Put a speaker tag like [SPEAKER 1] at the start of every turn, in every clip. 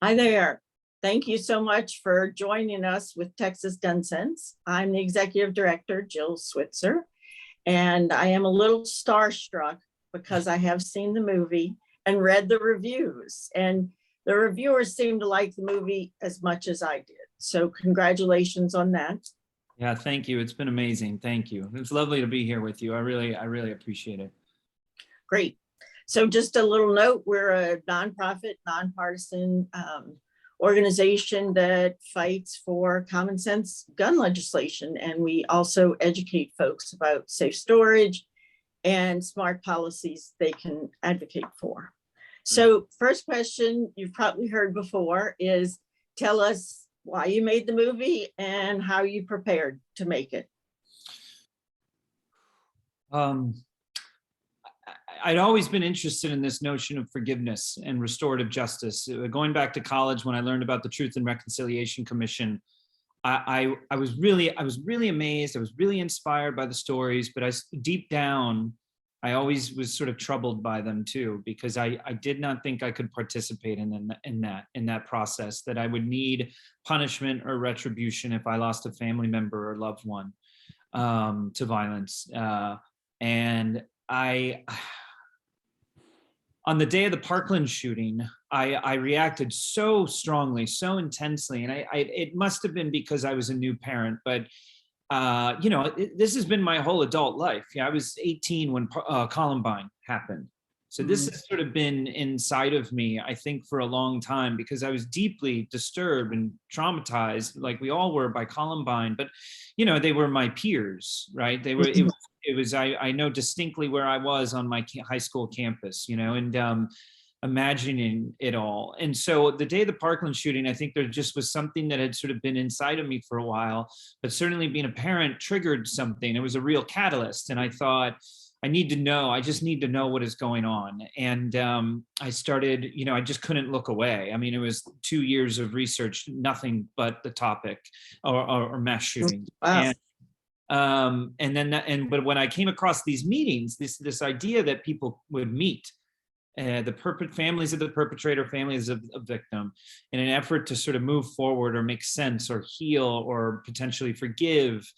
[SPEAKER 1] Hi there. Thank you so much for joining us with Texas Gun Sense. I'm the executive director, Jill Switzer, and I am a little starstruck because I have seen the movie and read the reviews, and the reviewers seem to like the movie as much as I did. So congratulations on that.
[SPEAKER 2] Yeah, thank you. It's been amazing. Thank you. It's lovely to be here with you. I really appreciate it.
[SPEAKER 1] Great. So just a little note, we're a nonprofit, nonpartisan organization that fights for common sense gun legislation. And we also educate folks about safe storage and smart policies they can advocate for. So first question you've probably heard before is, tell us why you made the movie and how you prepared to make it.
[SPEAKER 2] I'd always been interested in this notion of forgiveness and restorative justice. Going back to college, when I learned about the Truth and Reconciliation Commission, I was really amazed. I was really inspired by the stories, but deep down, I always was sort of troubled by them too, because I did not think I could participate in that process, that I would need punishment or retribution if I lost a family member or loved one to violence. And on the day of the Parkland shooting, I reacted so strongly, so intensely, and it must have been because I was a new parent, but this has been my whole adult life. Yeah, I was 18 when Columbine happened. So this has sort of been inside of me, I think, for a long time, because I was deeply disturbed and traumatized, like we all were, by Columbine. But, they were my peers, right? They were. It was. I know distinctly where I was on my high school campus, and imagining it all. And so the day of the Parkland shooting, I think there just was something that had sort of been inside of me for a while, but certainly being a parent triggered something. It was a real catalyst. And I thought, I just need to know what is going on. And I started, I just couldn't look away. I mean, it was 2 years of research, nothing but the topic or mass shooting.
[SPEAKER 1] Wow.
[SPEAKER 2] But when I came across these meetings, this idea that people would meet the families of the perpetrator, families of a victim, in an effort to sort of move forward or make sense or heal or potentially forgive,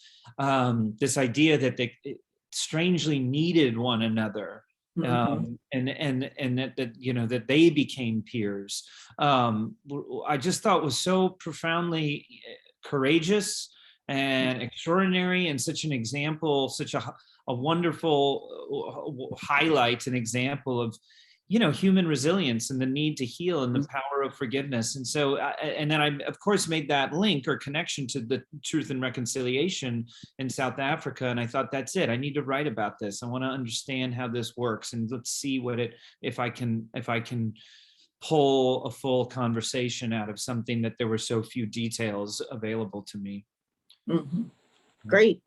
[SPEAKER 2] this idea that they strangely needed one another, and that they became peers, I just thought was so profoundly courageous and extraordinary, and such an example, such a wonderful highlight, an example of human resilience and the need to heal and the power of forgiveness. And so, and then I, of course, made that link or connection to the Truth and Reconciliation in South Africa. And I thought, that's it. I need to write about this. I want to understand how this works, and let's see if I can pull a full conversation out of something that there were so few details available to me.
[SPEAKER 1] Mm-hmm. Great.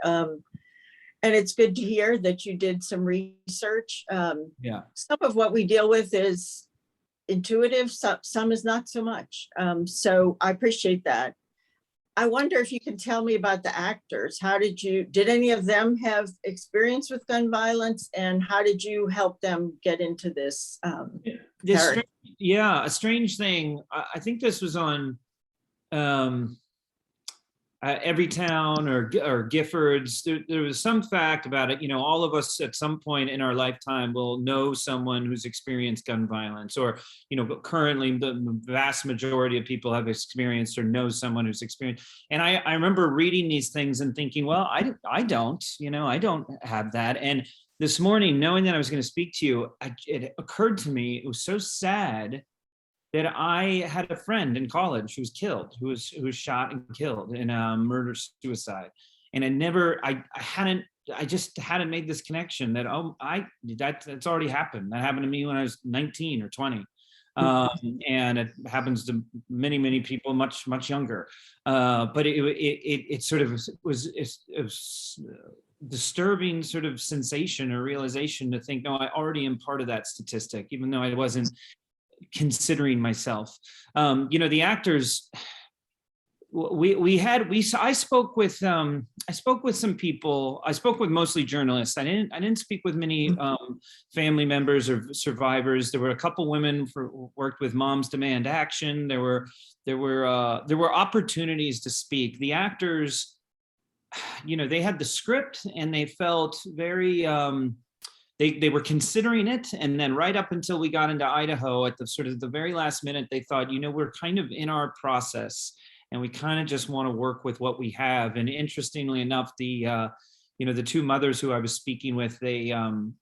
[SPEAKER 1] And it's good to hear that you did some research.
[SPEAKER 2] Yeah.
[SPEAKER 1] Some of what we deal with is intuitive, some is not so much. So I appreciate that. I wonder if you can tell me about the actors. Did any of them have experience with gun violence, and how did you help them get into this?
[SPEAKER 2] A strange thing. I think this was on Everytown or Giffords. There was some fact about it. All of us at some point in our lifetime will know someone who's experienced gun violence, or but currently the vast majority of people have experienced or know someone who's experienced. And I remember reading these things and thinking, well, I don't have that. And this morning, knowing that I was going to speak to you, it occurred to me, it was so sad that I had a friend in college who was killed, who was shot and killed in a murder-suicide. And I just hadn't made this connection that, that's already happened. That happened to me when I was 19 or 20. And it happens to many, many people much, much younger. But it sort of was disturbing sort of sensation or realization to think, no, I already am part of that statistic, even though I wasn't considering myself. The actors, I spoke with some people. I spoke with mostly journalists. I didn't speak with many family members or survivors. There were a couple women worked with Moms Demand Action. There were opportunities to speak. The actors, they had the script and they felt very they were considering it, and then right up until we got into Idaho at the sort of the very last minute, they thought, we're kind of in our process and we kind of just want to work with what we have. And interestingly enough, the two mothers who I was speaking with, they kind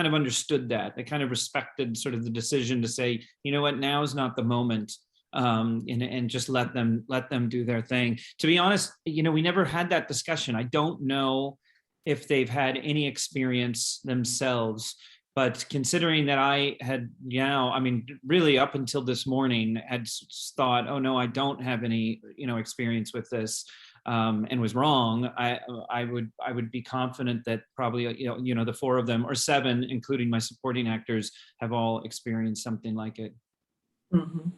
[SPEAKER 2] of understood that. They kind of respected sort of the decision to say, now is not the moment. And just let them do their thing. To be honest, we never had that discussion. I don't know if they've had any experience themselves, but considering that I had really up until this morning had thought, oh no, I don't have any, experience with this, and was wrong. I would be confident that probably, the four of them or seven, including my supporting actors, have all experienced something like it.
[SPEAKER 1] Mm-hmm.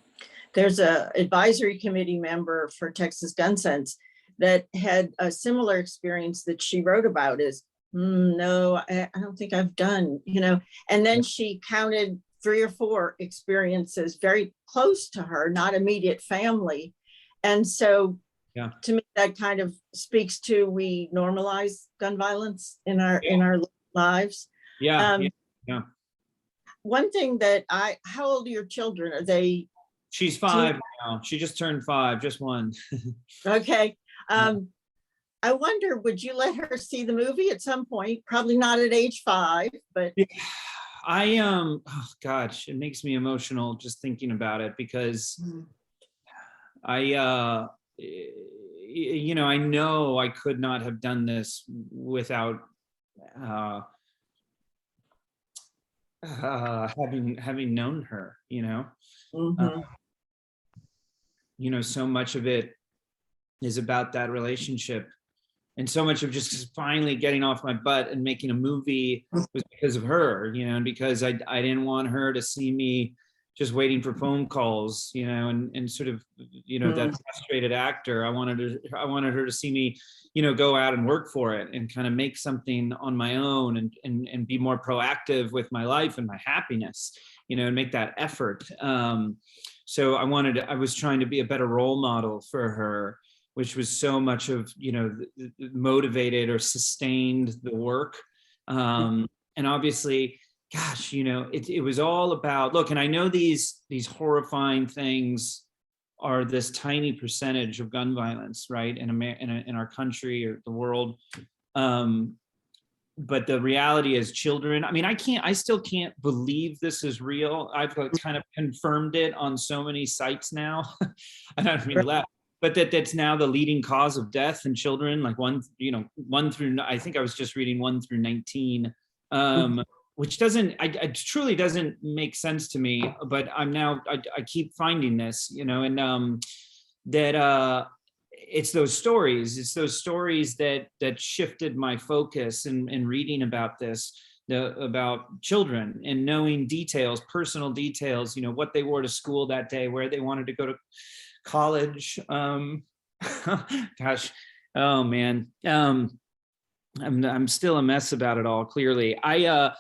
[SPEAKER 1] There's a advisory committee member for Texas Gun Sense that had a similar experience that she wrote about is, no, I don't think I've done, and then she counted 3 or 4 experiences very close to her, not immediate family. And so to me, that kind of speaks to, we normalize gun violence in our lives.
[SPEAKER 2] Yeah.
[SPEAKER 1] One thing that how old are your children? Are they?
[SPEAKER 2] She's 5 now. She just turned 5, just one.
[SPEAKER 1] Okay. I wonder, would you let her see the movie at some point? Probably not at age 5, but
[SPEAKER 2] oh gosh, it makes me emotional just thinking about it, because I know I could not have done this without having known her, so much of it is about that relationship. And so much of just finally getting off my butt and making a movie was because of her, and because I didn't want her to see me just waiting for phone calls, and sort of, that frustrated actor. I wanted her to see me, go out and work for it and kind of make something on my own and be more proactive with my life and my happiness, and make that effort. So I was trying to be a better role model for her, which was so much of, motivated or sustained the work. And obviously, gosh, it was all about, look, and I know these horrifying things are this tiny percentage of gun violence, right, in our country or the world. But the reality is, children, I still can't believe this is real. I've kind of confirmed it on so many sites now. I don't mean to laugh, but that's now the leading cause of death in children, like 1 through, I think I was just reading 1 through 19, which it truly doesn't make sense to me, but I keep finding this, and that it's those stories that shifted my focus in reading about this, about children, and knowing details, personal details, what they wore to school that day, where they wanted to go to college. Gosh, oh man, I'm still a mess about it all. Clearly, that's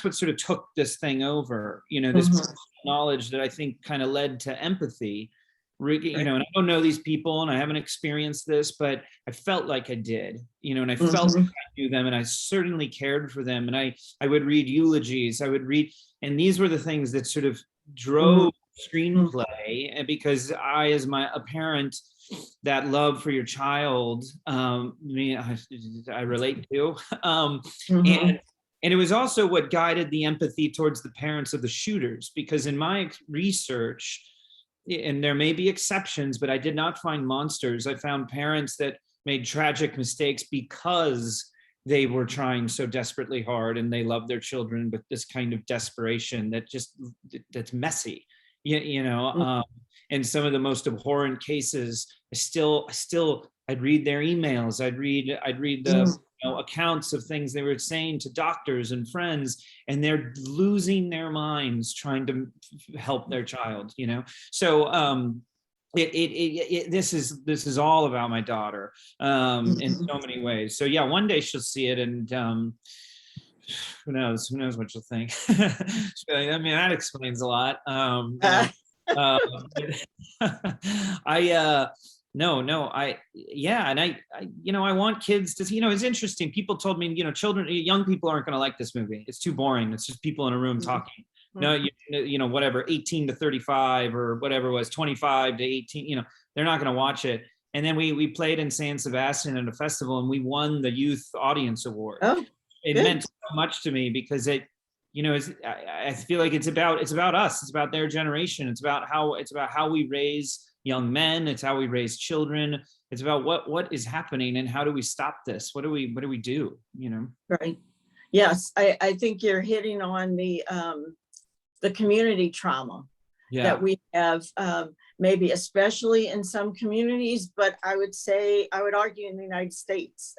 [SPEAKER 2] what sort of took this thing over. This knowledge that I think kind of led to empathy. And I don't know these people and I haven't experienced this, but I felt like I did, and I felt like I knew them, and I certainly cared for them. And I would read eulogies, and these were the things that sort of drove screenplay. And because as a parent, that love for your child, I relate to, and it was also what guided the empathy towards the parents of the shooters, because in my research, and there may be exceptions, but I did not find monsters. I found parents that made tragic mistakes because they were trying so desperately hard and they loved their children with this kind of desperation that's messy, and some of the most abhorrent cases, I'd read their emails. I'd read the accounts of things they were saying to doctors and friends, and they're losing their minds trying to help their child, So this is all about my daughter in so many ways. So yeah, one day she'll see it, and who knows what she'll think. I mean, that explains a lot. I want kids to see, it's interesting. People told me, young people aren't going to like this movie. It's too boring. It's just people in a room talking. No, whatever, 18 to 35 or whatever it was, 25 to 18, they're not going to watch it. And then we played in San Sebastian at a festival, and we won the Youth Audience Award.
[SPEAKER 1] Oh,
[SPEAKER 2] it
[SPEAKER 1] good.
[SPEAKER 2] meant so much to me because I feel like it's about us. It's about their generation. It's about how we raise young men. It's how we raise children. It's about what is happening and how do we stop this? What do we do?
[SPEAKER 1] Right. Yes, I think you're hitting on the community trauma that we have, maybe especially in some communities, but I would argue in the United States.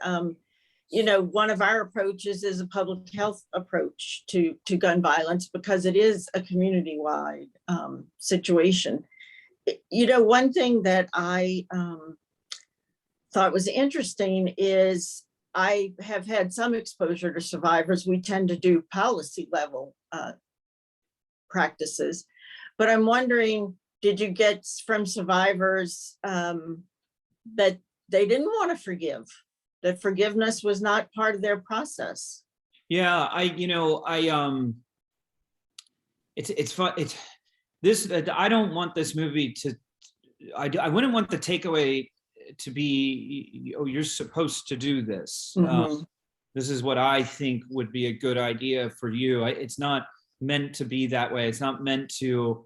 [SPEAKER 1] One of our approaches is a public health approach to gun violence because it is a community-wide situation. One thing that I thought was interesting is I have had some exposure to survivors. We tend to do policy level practices, but I'm wondering, did you get from survivors that they didn't want to forgive, that forgiveness was not part of their process?
[SPEAKER 2] Yeah, it's fun. I don't want this movie to, I wouldn't want the takeaway to be, oh, you're supposed to do this. This is what I think would be a good idea for you. It's not meant to be that way. It's not meant to,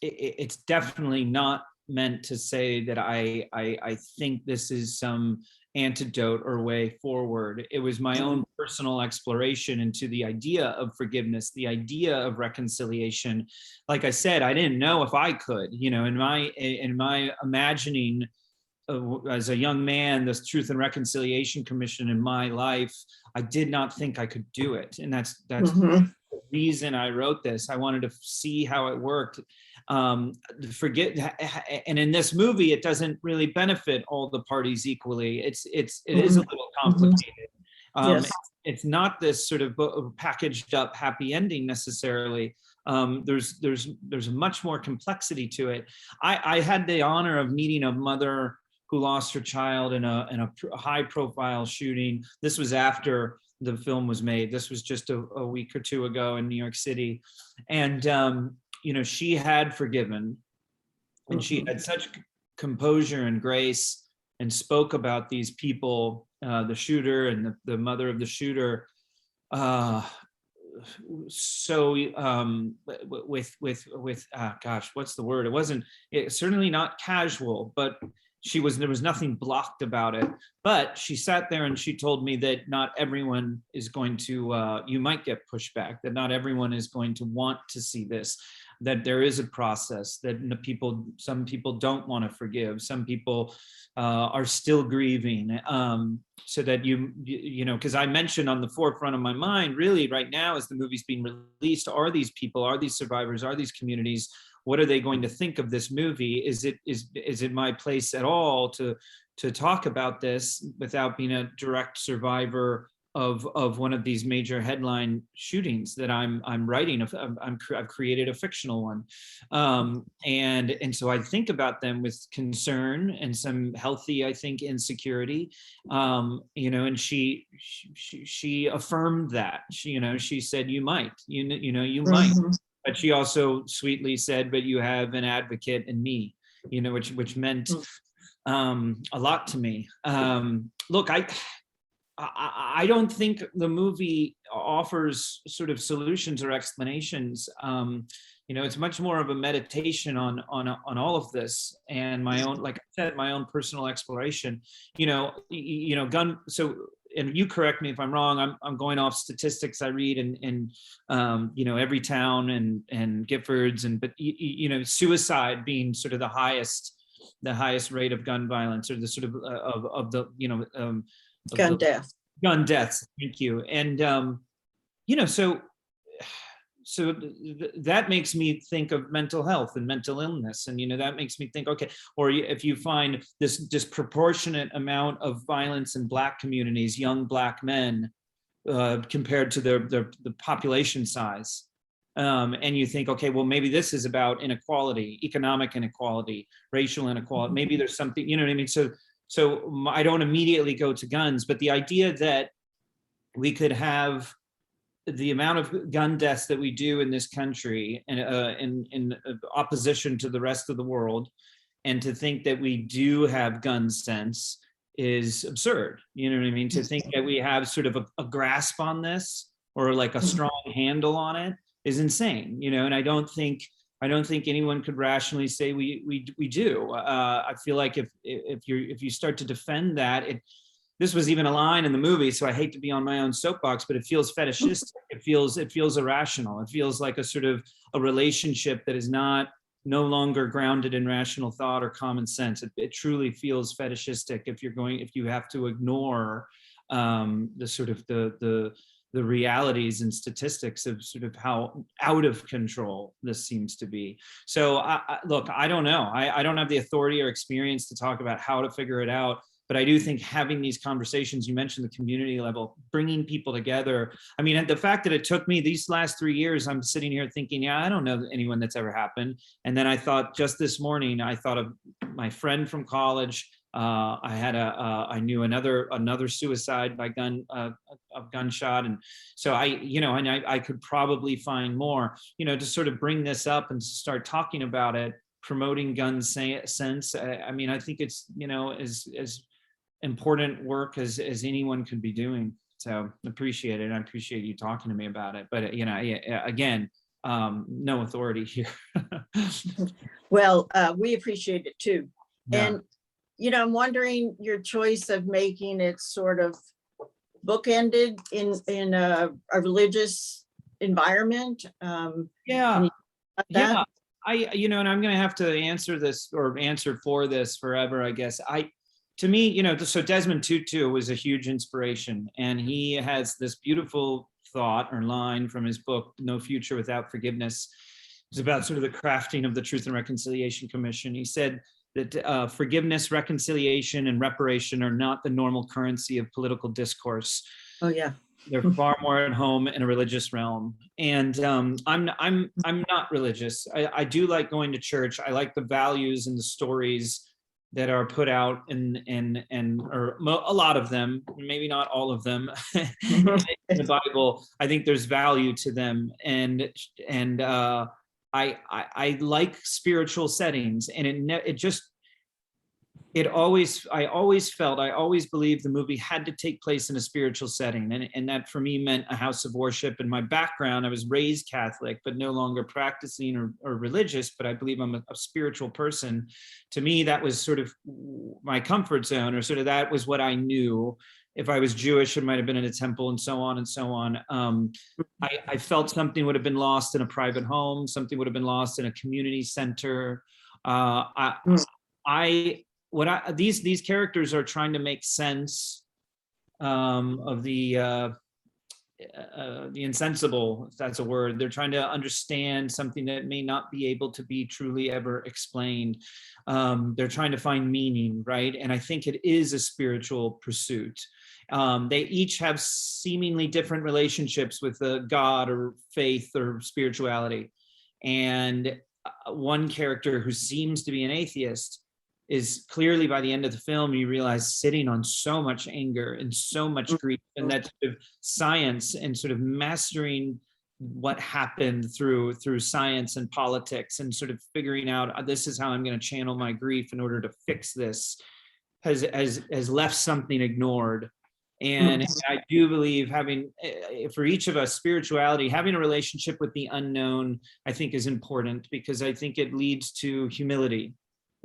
[SPEAKER 2] it's definitely not meant to say that I think this is some antidote or way forward. It was my own personal exploration into the idea of forgiveness, the idea of reconciliation. Like I said, I didn't know if I could, in my imagining as a young man, this Truth and Reconciliation Commission in my life, I did not think I could do it. And that's the reason I wrote this. I wanted to see how it worked. And in this movie, it doesn't really benefit all the parties equally. It is a little complicated.
[SPEAKER 1] Yes.
[SPEAKER 2] It's not this sort of packaged up happy ending necessarily. There's much more complexity to it. I had the honor of meeting a mother who lost her child in a high profile shooting. This was after the film was made. This was just a week or two ago in New York City. And, she had forgiven, and she had such composure and grace and spoke about these people, the shooter and the mother of the shooter, with gosh, what's the word? It's certainly not casual, but there was nothing blocked about it. But she sat there and she told me that not everyone is going to, you might get pushback, that not everyone is going to want to see this, that there is a process, that some people don't want to forgive, some people are still grieving. So that because I mentioned on the forefront of my mind, really right now, as the movie's being released, are these people, are these survivors, are these communities, what are they going to think of this movie? Is it my place at all to talk about this without being a direct survivor of one of these major headline shootings that I'm writing? I've created a fictional one, and so I think about them with concern and some healthy, I think, insecurity. And she affirmed that. She said, you might, you might. But she also sweetly said, but you have an advocate in me, which meant a lot to me. Look, I don't think the movie offers sort of solutions or explanations. It's much more of a meditation on all of this, and my own, like I said, my own personal exploration. And you correct me if I'm wrong. I'm going off statistics I read in every town and Giffords, but suicide being sort of the highest rate of gun violence, or the sort of the
[SPEAKER 1] Gun death.
[SPEAKER 2] gun deaths. Thank you. And that makes me think of mental health and mental illness, and that makes me think, okay, or if you find this disproportionate amount of violence in Black communities, young Black men, compared to the population size, and you think, okay, well, maybe this is about inequality, economic inequality, racial inequality. Maybe there's something, you know what I mean? So I don't immediately go to guns, but the idea that we could have the amount of gun deaths that we do in this country, and in opposition to the rest of the world, and to think that we do have gun sense is absurd. You know what I mean? To think that we have sort of a grasp on this, or like a strong handle on it, is insane. And I don't think anyone could rationally say we do. I feel like if you start to defend that, this was even a line in the movie, so I hate to be on my own soapbox, but it feels fetishistic. It feels irrational. It feels like a sort of a relationship that is no longer grounded in rational thought or common sense. It truly feels fetishistic if you have to ignore the sort of the realities and statistics of sort of how out of control this seems to be. So look, I don't know. I don't have the authority or experience to talk about how to figure it out. But I do think having these conversations, you mentioned the community level, bringing people together. I mean, the fact that it took me these last 3 years, I'm sitting here thinking, yeah, I don't know anyone that's ever happened. And then I thought, just this morning, I thought of my friend from college. I knew another suicide by gunshot. And so I could probably find more, to sort of bring this up and start talking about it, promoting gun sense. I mean, I think it's, as important work as anyone could be doing. So appreciate it. I appreciate you talking to me about it. But again, no authority here.
[SPEAKER 1] Well, we appreciate it too.
[SPEAKER 2] Yeah.
[SPEAKER 1] And I'm wondering your choice of making it sort of bookended in a religious environment.
[SPEAKER 2] Yeah. Yeah. And I'm going to have to answer this or answer for this forever, I guess. To me, so Desmond Tutu was a huge inspiration, and he has this beautiful thought or line from his book, No Future Without Forgiveness. It's about sort of the crafting of the Truth and Reconciliation Commission. He said that forgiveness, reconciliation, and reparation are not the normal currency of political discourse.
[SPEAKER 1] Oh, yeah.
[SPEAKER 2] They're far more at home in a religious realm. And I'm not religious. I do like going to church. I like the values and the stories that are put out or a lot of them, maybe not all of them, in the Bible. I think there's value to them, and I like spiritual settings, and I always believed the movie had to take place in a spiritual setting. And that for me meant a house of worship. In my background, I was raised Catholic, but no longer practicing or religious, but I believe I'm a spiritual person. To me, that was sort of my comfort zone, or sort of that was what I knew. If I was Jewish, it might've been in a temple, and so on and so on. I felt something would have been lost in a private home. Something would have been lost in a community center. These characters are trying to make sense of the insensible, if that's a word. They're trying to understand something that may not be able to be truly ever explained. They're trying to find meaning, right? And I think it is a spiritual pursuit. They each have seemingly different relationships with God or faith or spirituality. And one character who seems to be an atheist is clearly, by the end of the film, you realize, sitting on so much anger and so much grief, and that sort of science and sort of mastering what happened through science and politics, and sort of figuring out, this is how I'm going to channel my grief in order to fix this, has left something ignored. And I do believe having, for each of us, spirituality, having a relationship with the unknown, I think is important, because I think it leads to humility.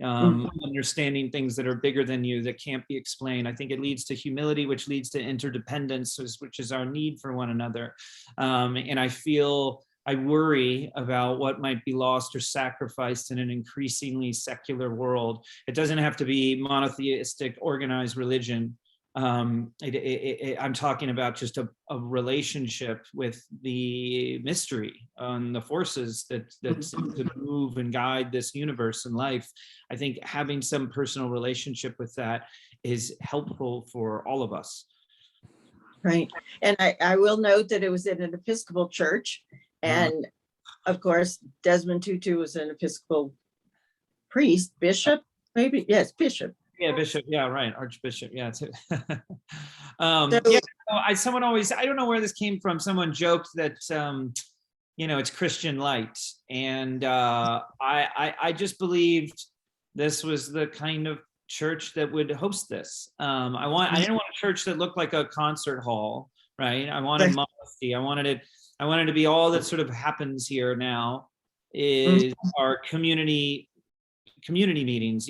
[SPEAKER 2] Understanding things that are bigger than you, that can't be explained. I think it leads to humility, which leads to interdependence, which is our need for one another. And I worry about what might be lost or sacrificed in an increasingly secular world. It doesn't have to be monotheistic, organized religion. I'm talking about just a relationship with the mystery and the forces that seem to move and guide this universe and life. I think having some personal relationship with that is helpful for all of us.
[SPEAKER 1] Right. And I will note that it was in an Episcopal church. And of course, Desmond Tutu was an Episcopal priest, bishop, maybe. Yes, bishop.
[SPEAKER 2] Yeah, bishop. Yeah, right. Archbishop. Yeah. Someone always, I don't know where this came from. Someone joked that, it's Christian light. And I just believed this was the kind of church that would host this. I didn't want a church that looked like a concert hall, right? I wanted modesty. I wanted to be all that sort of happens here now is our community meetings.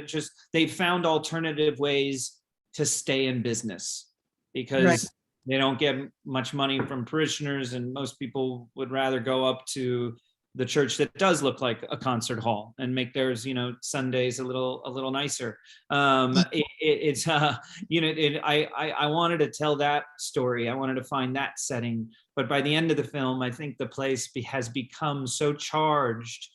[SPEAKER 2] Just they found alternative ways to stay in business because they don't get much money from parishioners, and most people would rather go up to the church that does look like a concert hall and make theirs, Sundays a little nicer. I wanted to tell that story. I wanted to find that setting. But by the end of the film, I think the place has become so charged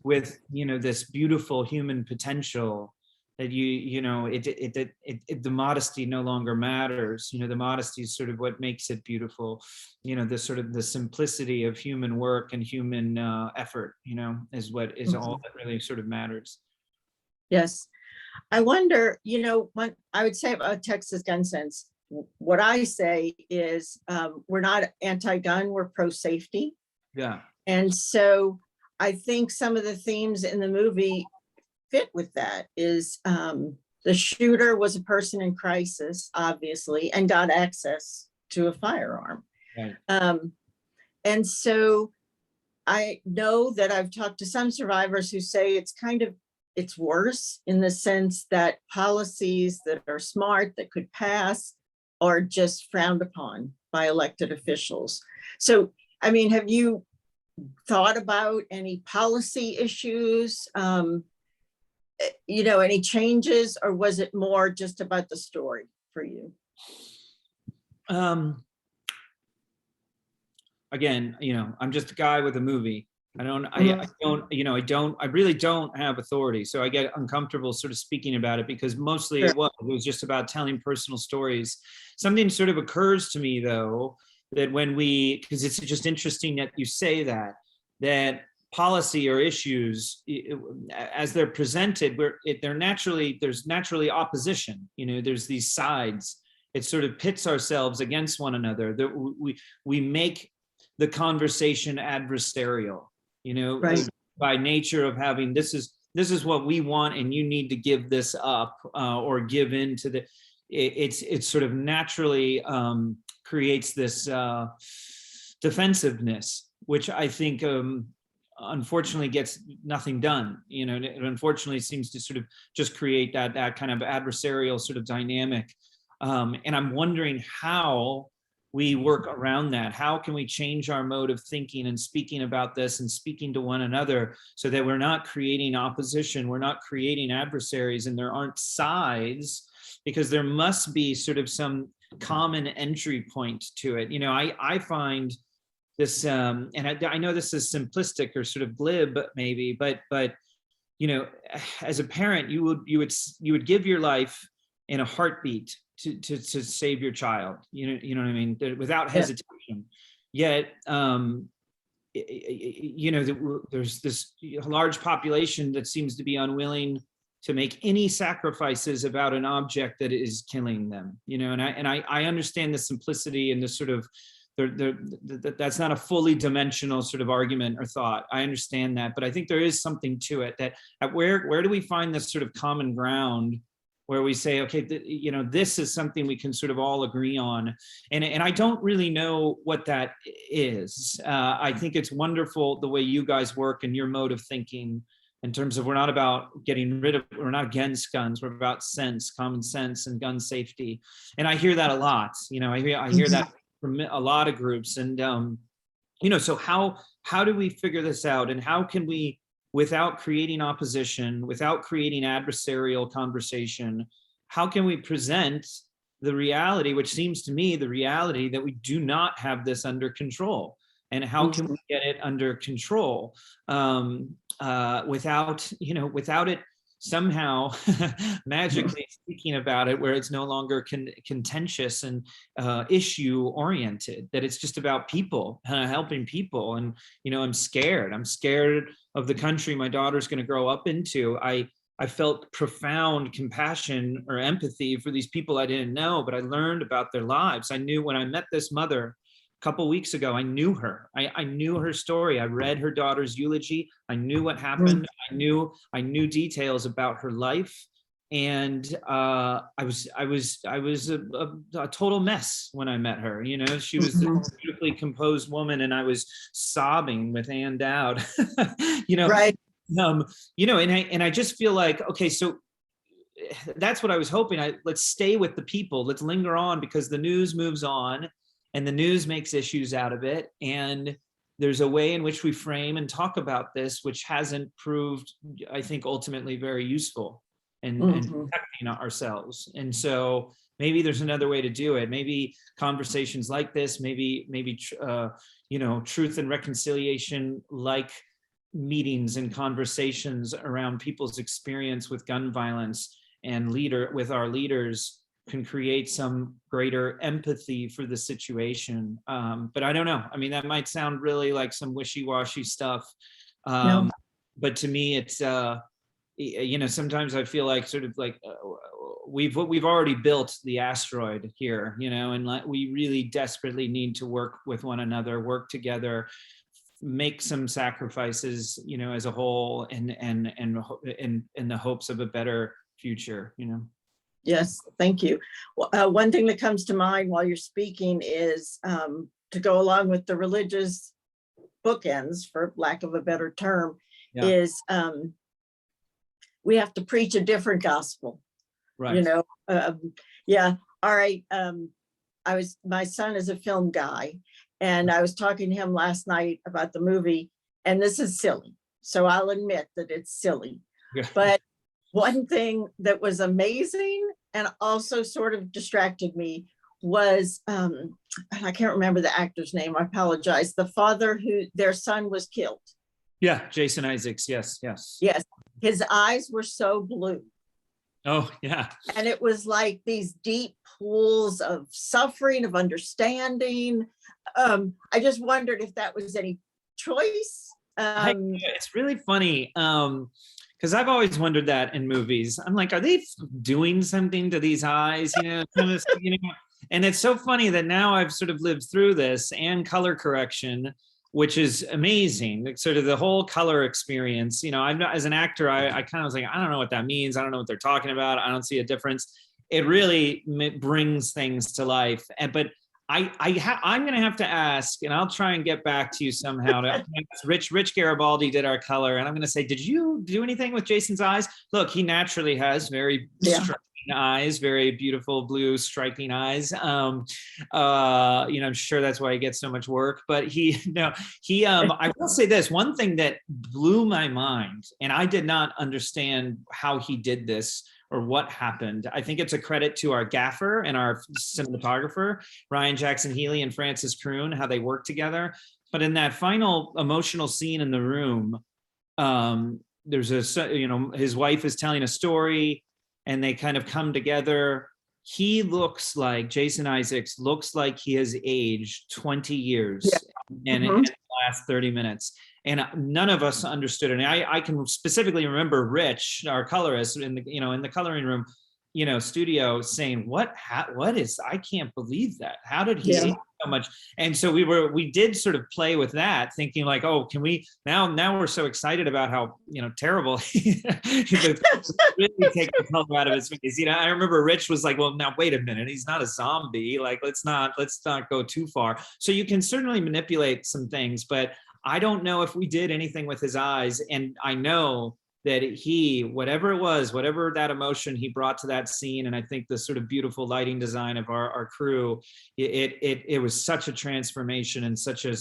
[SPEAKER 2] with, this beautiful human potential that the modesty no longer matters. The modesty is sort of what makes it beautiful. The sort of the simplicity of human work and human effort, is what is all that really sort of matters.
[SPEAKER 1] Yes. I wonder, what I would say about Texas Gun Sense, what I say is we're not anti-gun, we're pro-safety.
[SPEAKER 2] Yeah.
[SPEAKER 1] And so I think some of the themes in the movie fit with that. Is the shooter was a person in crisis, obviously, and got access to a firearm.
[SPEAKER 2] Right.
[SPEAKER 1] And so I know that I've talked to some survivors who say it's worse in the sense that policies that are smart, that could pass, are just frowned upon by elected officials. So, have you thought about any policy issues, any changes, or was it more just about the story for you?
[SPEAKER 2] Again, I'm just a guy with a movie. I really don't have authority. So I get uncomfortable sort of speaking about it because mostly it was just about telling personal stories. Something sort of occurs to me though, that because it's just interesting that you say that policy or issues, as they're presented, there's naturally opposition. There's these sides. It sort of pits ourselves against one another. That we make the conversation adversarial. By nature of having this is what we want, and you need to give this up or give in to the. It's sort of naturally creates this defensiveness, which I think unfortunately gets nothing done. It unfortunately seems to sort of just create that kind of adversarial sort of dynamic. And I'm wondering how we work around that. How can we change our mode of thinking and speaking about this and speaking to one another so that we're not creating opposition, we're not creating adversaries, and there aren't sides, because there must be sort of some common entry point to it. I find this, and I know this is simplistic or sort of glib maybe, but as a parent, you would give your life in a heartbeat to save your child, you know what I mean, without hesitation. Yet, there's this large population that seems to be unwilling to make any sacrifices about an object that is killing them, and I understand the simplicity and the sort of, that's not a fully dimensional sort of argument or thought. I understand that, but I think there is something to it that where do we find this sort of common ground where we say, okay, this is something we can sort of all agree on. And I don't really know what that is. I think it's wonderful the way you guys work and your mode of thinking in terms of, we're not about we're not against guns, we're about sense, common sense, and gun safety. And I hear that a lot, I hear that from a lot of groups. And, so how do we figure this out? And how can we, without creating opposition, without creating adversarial conversation, how can we present the reality, which seems to me the reality that we do not have this under control, and how can we get it under control without it somehow magically speaking about it, where it's no longer contentious and issue oriented, that it's just about people, helping people. And I'm scared of the country my daughter's going to grow up into. I felt profound compassion or empathy for these people I didn't know, but I learned about their lives. I knew when I met this mother a couple weeks ago, I knew her. I knew her story. I read her daughter's eulogy. I knew what happened. I knew details about her life. And I was a total mess when I met her. She was this beautifully composed woman, and I was sobbing with Ann Dowd.
[SPEAKER 1] Right.
[SPEAKER 2] And I just feel like, okay, so that's what I was hoping. Let's stay with the people. Let's linger on, because the news moves on, and the news makes issues out of it. And there's a way in which we frame and talk about this, which hasn't proved, I think, ultimately very used,ful in protecting ourselves. And so maybe there's another way to do it. Maybe conversations like this, maybe truth and reconciliation, like meetings and conversations around people's experience with gun violence and with our leaders, can create some greater empathy for the situation. But I don't know. I mean, that might sound really like some wishy-washy stuff.
[SPEAKER 1] No.
[SPEAKER 2] But to me, it's, sometimes I feel like sort of like we've already built the asteroid here, and we really desperately need to work with one another, work together, make some sacrifices, as a whole, and in the hopes of a better future.
[SPEAKER 1] Yes, thank you. One thing that comes to mind while you're speaking is to go along with the religious bookends, for lack of a better term, is we have to preach a different gospel.
[SPEAKER 2] Right.
[SPEAKER 1] Yeah. All right. My son is a film guy, and I was talking to him last night about the movie, and this is silly. So I'll admit that it's silly.
[SPEAKER 2] Yeah.
[SPEAKER 1] But one thing that was amazing and also sort of distracted me was, and I can't remember the actor's name, I apologize, the father who their son was killed.
[SPEAKER 2] Yeah, Jason Isaacs, yes.
[SPEAKER 1] Yes, his eyes were so blue.
[SPEAKER 2] Oh, yeah.
[SPEAKER 1] And it was like these deep pools of suffering, of understanding. I just wondered if that was any choice.
[SPEAKER 2] It's really funny. Because I've always wondered that in movies. I'm like, are they doing something to these eyes? And it's so funny that now I've sort of lived through this and color correction, which is amazing. Like, sort of the whole color experience. I'm not, as an actor, I kind of was like, I don't know what that means. I don't know what they're talking about. I don't see a difference. It really brings things to life. But I'm going to have to ask, and I'll try and get back to you somehow. Rich Garibaldi did our color, and I'm going to say, did you do anything with Jason's eyes? Look, he naturally has very striking eyes, very beautiful blue striking eyes. I'm sure that's why he gets so much work. But I will say this, one thing that blew my mind, and I did not understand how he did this or what happened. I think it's a credit to our gaffer and our cinematographer, Ryan Jackson Healy and Francis Kroon, how they work together. But in that final emotional scene in the room, there's his wife is telling a story, and they kind of come together. Jason Isaacs looks like he has aged 20 years in the last 30 minutes. And none of us understood it. And I can specifically remember Rich, our colorist, in the coloring room, studio, saying, "What is? I can't believe that. How did he age so much?" And so we did sort of play with that, thinking like, "Oh, can we now we're so excited about how terrible he really take the color out of his face." I remember Rich was like, "Well, now wait a minute, he's not a zombie. Like, let's not go too far." So you can certainly manipulate some things, but I don't know if we did anything with his eyes. And I know that whatever that emotion he brought to that scene, and I think the sort of beautiful lighting design of our crew, it was such a transformation and such an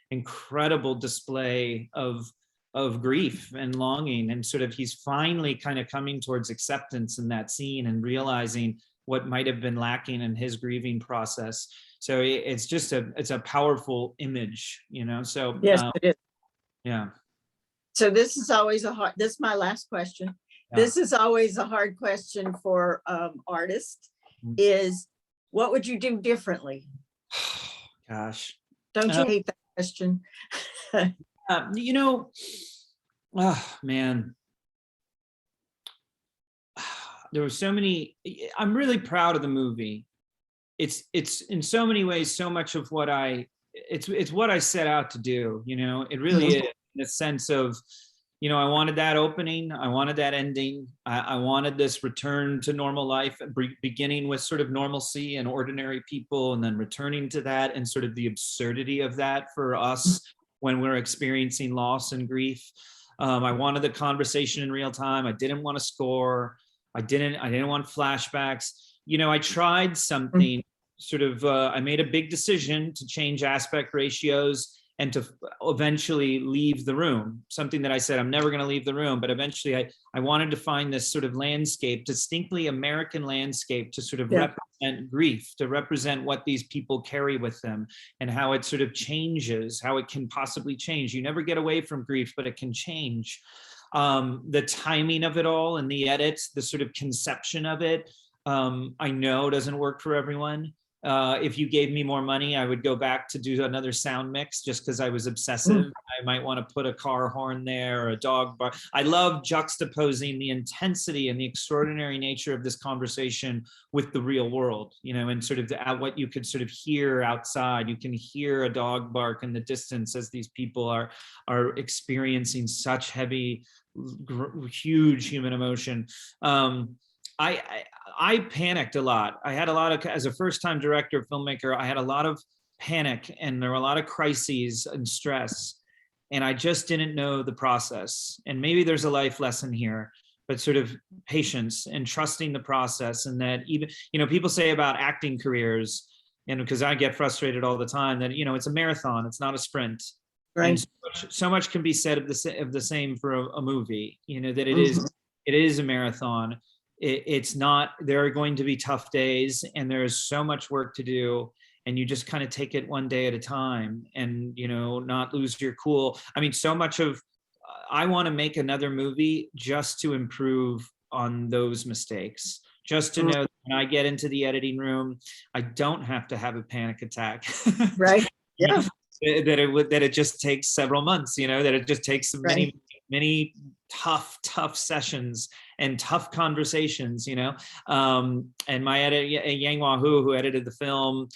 [SPEAKER 2] incredible display of of grief and longing, and sort of he's finally kind of coming towards acceptance in that scene and realizing what might have been lacking in his grieving process. So it's a powerful image, you know. So
[SPEAKER 1] Yes, it is.
[SPEAKER 2] yeah.
[SPEAKER 1] So this is always this is my last question.
[SPEAKER 2] Yeah.
[SPEAKER 1] This is always a hard question for artists, is what would you do differently?
[SPEAKER 2] Gosh.
[SPEAKER 1] Don't you hate that question?
[SPEAKER 2] You know, oh man, there were so many. I'm really proud of the movie. It's in so many ways so much of what it's what I set out to do. You know, it really is, in the sense of, you know, I wanted that opening, I wanted that ending, I wanted this return to normal life, beginning with sort of normalcy and ordinary people, and then returning to that and sort of the absurdity of that for us when we're experiencing loss and grief. I wanted the conversation in real time. I didn't want to score. I didn't want flashbacks. You know, I tried something sort of, I made a big decision to change aspect ratios and to eventually leave the room. Something that I said, I'm never going to leave the room, but eventually I wanted to find this sort of landscape, distinctly American landscape, to sort of represent grief, to represent what these people carry with them and how it sort of changes, how it can possibly change. You never get away from grief, but it can change. The timing of it all and the edits, the sort of conception of it, I know doesn't work for everyone. If you gave me more money, I would go back to do another sound mix just because I was obsessive. I might want to put a car horn there or a dog bark. I love juxtaposing the intensity and the extraordinary nature of this conversation with the real world, you know, and sort of what you could sort of hear outside. You can hear a dog bark in the distance as these people are experiencing such heavy, huge human emotion. I panicked a lot. I had a lot of, as a first-time director, filmmaker, I had a lot of panic, and there were a lot of crises and stress, and I just didn't know the process. And maybe there's a life lesson here, but sort of patience and trusting the process. And that even, you know, people say about acting careers, and because I get frustrated all the time, that, you know, it's a marathon, it's not a sprint. Right. And so much can be said of the same for a movie, you know, that it is a marathon. It's not, there are going to be tough days, and there's so much work to do, and you just kind of take it one day at a time, and, you know, not lose your cool. I mean, so much of, I want to make another movie just to improve on those mistakes, just to know that when I get into the editing room, I don't have to have a panic attack.
[SPEAKER 1] Right. Yeah.
[SPEAKER 2] That it just takes several months, you know, that it just takes many tough sessions and tough conversations, you know. And my editor, Yang Wahoo, who edited the film,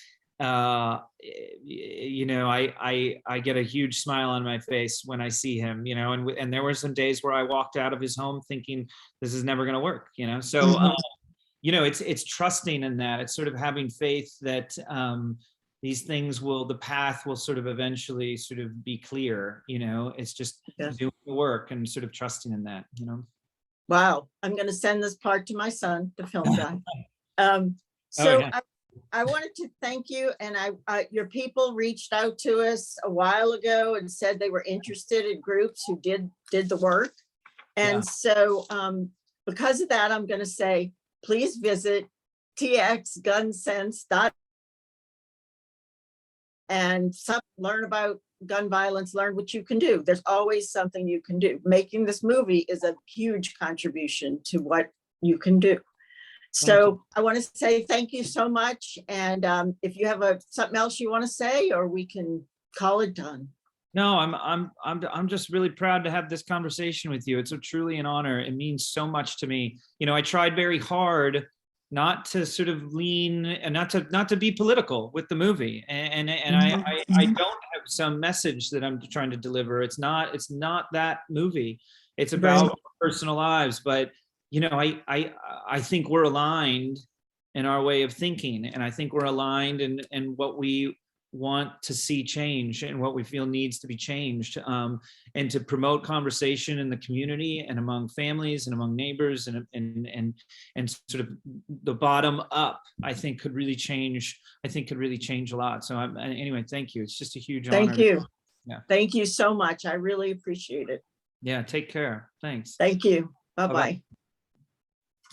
[SPEAKER 2] you know, I get a huge smile on my face when I see him, you know, and there were some days where I walked out of his home thinking this is never going to work, you know. So, you know, it's trusting in that. It's sort of having faith that these things the path will sort of eventually sort of be clear, you know. It's just doing the work and sort of trusting in that, you know.
[SPEAKER 1] Wow. I'm going to send this part to my son, the film guy. I wanted to thank you. And your people reached out to us a while ago and said they were interested in groups who did the work. And so because of that, I'm going to say, please visit txgunsense.com and learn about gun violence, learn what you can do. There's always something you can do. Making this movie is a huge contribution to what you can do. So I want to say thank you so much. And if you have something else you want to say, or we can call it done.
[SPEAKER 2] No, I'm just really proud to have this conversation with you. It's truly an honor. It means so much to me. You know, I tried very hard not to sort of lean and not to be political with the movie, and I don't have some message that I'm trying to deliver. It's not that movie. It's about personal lives, but you know, I think we're aligned in our way of thinking, and I think we're aligned in what we want to see change and what we feel needs to be changed, and to promote conversation in the community and among families and among neighbors and sort of the bottom up, I think could really change a lot. So anyway, thank you. It's just a huge honor.
[SPEAKER 1] Thank you. Yeah. Thank you so much. I really appreciate it.
[SPEAKER 2] Yeah, take care. Thanks.
[SPEAKER 1] Thank you.
[SPEAKER 2] Bye-bye.
[SPEAKER 1] Bye-bye.